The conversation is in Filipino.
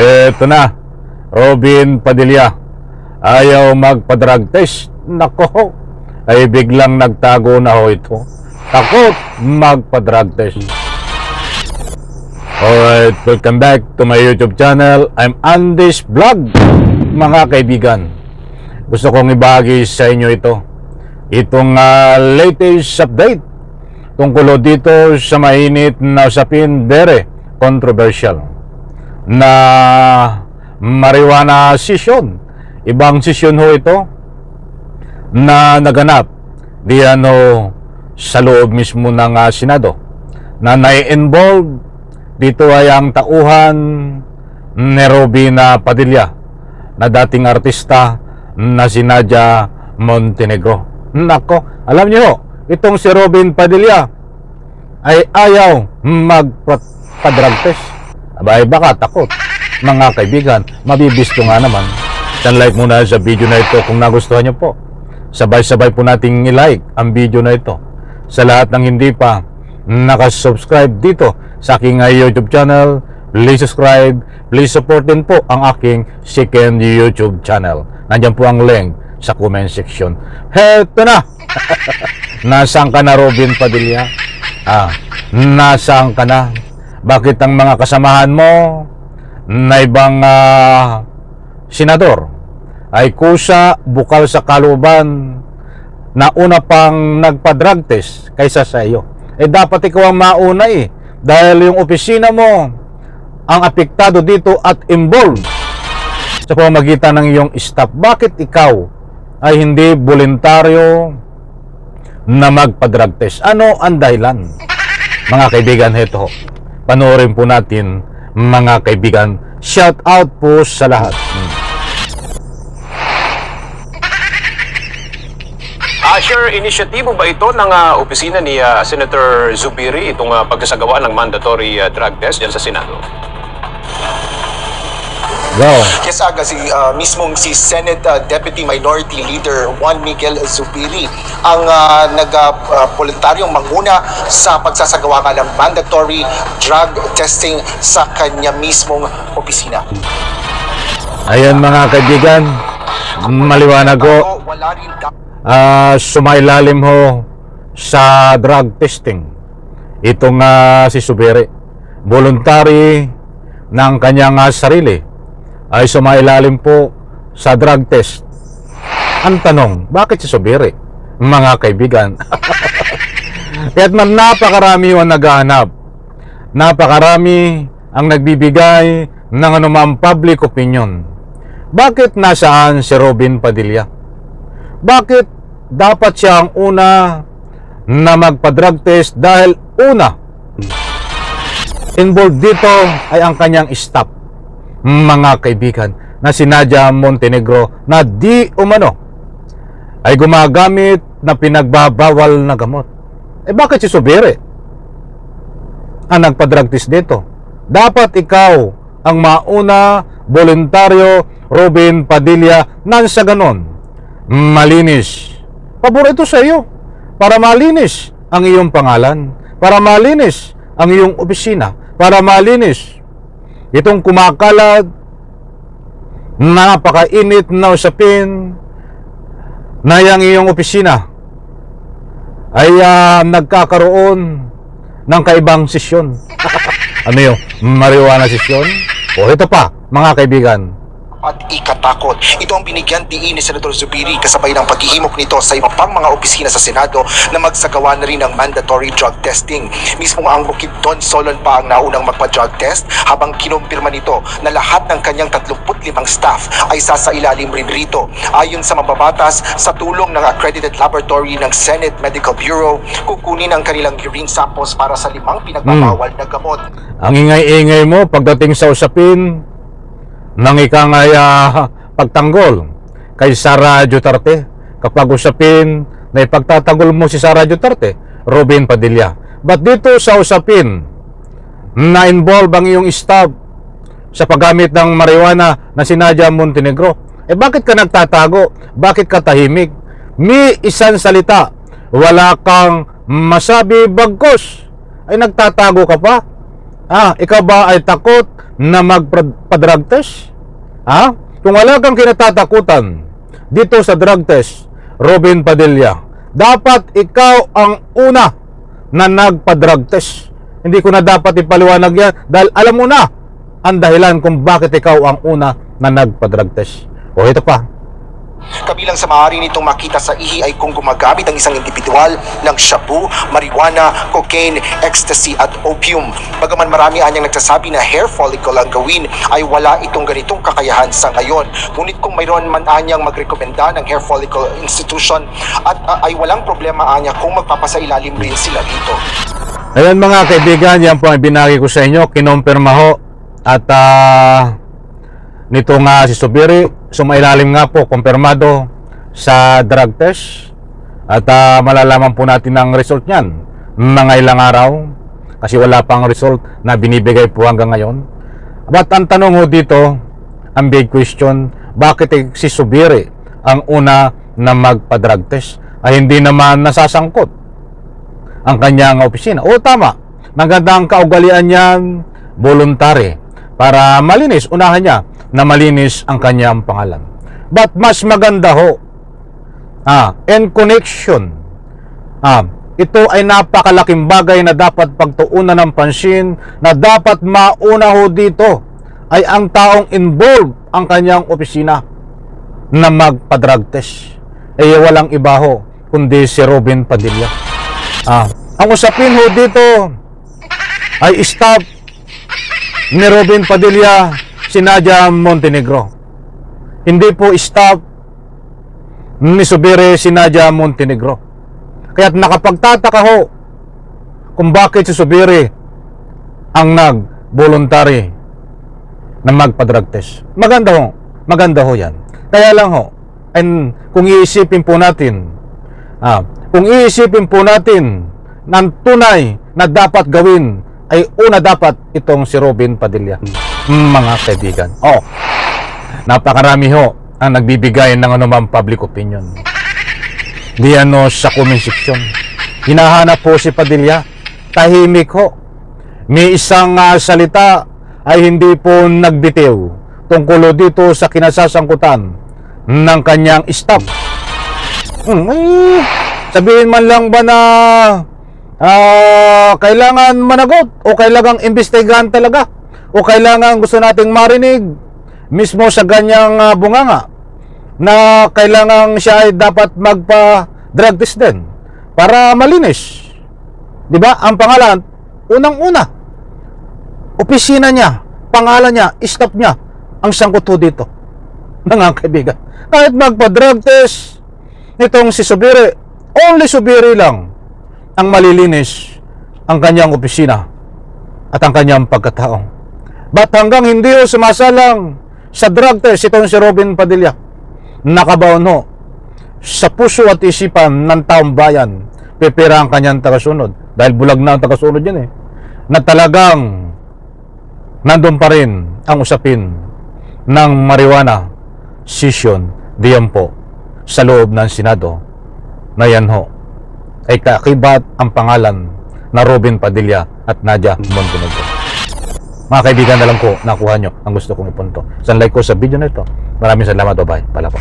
Eto na, Robin Padilla ayaw magpa-drug test. Nako, ay biglang nagtago na ho ito. Takot magpa-drug test. Alright, welcome back to my YouTube channel. I'm Andy's Vlog, mga kaibigan. Gusto kong ibahagi sa inyo itong latest update tungkol dito sa mainit na usapin, very controversial na marijuana session. Ibang session ho ito na naganap sa loob mismo ng Senado, na nai-involve dito ay ang tauhan ni Robin Padilla, na dating artista na si Nadia Montenegro. Nako, alam niyo, itong si Robin Padilla ay ayaw magpa-drug test. Abay, baka takot. Mga kaibigan, mabibisto nga naman. Then like muna sa video na ito kung nagustuhan niyo po. Sabay-sabay po nating i-like ang video na ito. Sa lahat ng hindi pa nakasubscribe dito sa aking YouTube channel, please subscribe, please support din po ang aking second YouTube channel. Nandiyan po ang link sa comment section. Heto na! Nasaan ka na, Robin Padilla? Nasaan ka na? Bakit ang mga kasamahan mo na ibang senador ay kusa bukal sa kalooban na una pang nagpa-drug test kaysa sa iyo? Dapat ikaw ang mauna dahil yung opisina mo ang apektado dito at involved sa pamamagitan ng iyong staff. Bakit ikaw ay hindi voluntaryo na magpa-drug test? Ano ang dahilan? Mga kaibigan, heto, panoorin po natin, mga kaibigan. Shout out po sa lahat. Sure, inisyatibo ba ito ng opisina ni Senator Zubiri, itong pagsasagawa ng mandatory drug test dyan sa Senado? Go. Yes, Aga, mismong si Senate Deputy Minority Leader Juan Miguel Zubiri ang voluntaryong manguna sa pagsasagawa ng mandatory drug testing sa kanya mismong opisina. Ayan, mga kaibigan, maliwanag ko, sumailalim ho sa drug testing itong si Zubiri. Voluntary ng kanyang sarili ay sumailalim po sa drug test. Ang tanong, bakit si Zubiri? Mga kaibigan, kaya't napakarami ang naghahanap, napakarami ang nagbibigay ng anumang public opinion. Bakit nasaan si Robin Padilla? Bakit dapat siya ang una na magpa-drug test? Dahil una, involved dito ay ang kanyang staff, mga kaibigan, na si Nadia Montenegro, na di umano ay gumagamit na pinagbabawal na gamot. Bakit si Zubiri ang nagpa-drug test dito? Dapat ikaw ang mauna, voluntaryo, Robin Padilla, nang sa ganon malinis. Paborito sa iyo para malinis ang iyong pangalan, para malinis ang iyong opisina, para malinis itong kumakalat, napakainit na usapin na yung iyong opisina ay nagkakaroon ng kaibang sesyon. Ano yun? Marijuana sesyon? O ito pa, mga kaibigan, at ikatakot. Ito ang binigyan diin ni Senator Zubiri kasabay ng paghihimok nito sa ibang pang mga opisina sa Senado na magsagawa na rin ng mandatory drug testing. Mismo ang Bukidnon Solon pa ang naunang magpa-drug test, habang kinumpirma nito na lahat ng kanyang 35 staff ay sasailalim rin rito. Ayon sa mambabatas, sa tulong ng accredited laboratory ng Senate Medical Bureau, kukunin ang kanilang urine samples para sa 5 pinagbabawal na gamot. Ang ingay-ingay mo pagdating sa usapin nang ikang pagtanggol kay Sara Duterte, kapag usapin na ipagtatanggol mo si Sara Duterte, Robin Padilla. But dito sa usapin na involve ang iyong staff sa paggamit ng marijuana na si Nadia Montenegro, bakit ka nagtatago? Bakit ka tahimik? May isang salita, wala kang masabi, bagkos ay nagtatago ka pa. Ikaw ba ay takot na magpa-drug test? Kung wala kang kinatatakutan dito sa drug test, Robin Padilla, dapat ikaw ang una na nagpa-drug test. Hindi ko na dapat ipaliwanag yan dahil alam mo na ang dahilan kung bakit ikaw ang una na nagpa-drug test. O ito pa. Kabilang sa maaari nitong makita sa ihi ay kung gumagamit ang isang individual ng shabu, marijuana, cocaine, ecstasy at opium. Bagaman marami anyang nagsasabi na hair follicle ang gawin, ay wala itong ganitong kakayahan sa ngayon. Ngunit kung mayroon man anyang magrekomenda ng hair follicle institution at ay walang problema anya kung magpapasailalim rin sila dito. Ayan mga kaibigan, yan po ang binagi ko sa inyo. Kinumpirma ho at nito nga si Zubiri, sumailalim nga po, kumpirmado sa drug test at malalaman po natin ang result niyan mga ilang araw kasi wala pang result na binibigay po hanggang ngayon. But ang tanong ho dito, ang big question, bakit si Zubiri ang una na magpa-drug test ay hindi naman nasasangkot ang kanyang opisina? O tama, magandang kaugalian yan, voluntary, para malinis, unahan niya na malinis ang kanyang pangalan. But mas maganda ho, in connection, ito ay napakalaking bagay na dapat pagtuunan ng pansin, na dapat mauna ho dito ay ang taong involved ang kanyang opisina na magpa-drug test. Walang iba ho kundi si Robin Padilla. Ang usapin ho dito ay staff ni Robin Padilla, si Nadia Montenegro. Hindi po staff ni Zubiri si Nadia Montenegro. Kaya't nakapagtataka ho kung bakit si Zubiri ang nag-voluntary na magpa-drug test. Maganda ho yan. Kaya lang ho, and kung iisipin po natin, ng tunay na dapat gawin ay una dapat itong si Robin Padilla. Mga kaibigan, napakarami ho ang nagbibigay ng anumang public opinion diyan sa comment section. Hinahanap po si Padilla, tahimik ho. May isang salita ay hindi po nagbitiw tungkol dito sa kinasasangkutan ng kanyang staff. Sabihin man lang ba na kailangan managot o kailangang imbestigahan talaga o kailangan gusto nating marinig mismo sa ganyang bunganga na kailangan siya ay dapat magpa-drug test din para malinis. Diba? Ang pangalan, unang-una, opisina niya, pangalan niya, staff niya, ang sangkot ho dito. Mga kaibigan, kahit magpa-drug test nitong si Zubiri, only Zubiri lang ang malilinis ang kanyang opisina at ang kanyang pagkatao. But hanggang hindi ho sumasalang sa drug test itong si Robin Padilla, nakabaon ho sa puso at isipan ng taong bayan, pipira ang kanyang tagasunod. Dahil bulag na ang tagasunod yan na talagang nandun pa rin ang usapin ng marijuana session diyan po sa loob ng Senado na yan ho ay kakibat ang pangalan na Robin Padilla at Nadia Montenegro. Mga kaibigan, na lang po nakuha nyo ang gusto kong ipunto. Sa like ko sa video na ito. Maraming salamat. Bye. Pala po.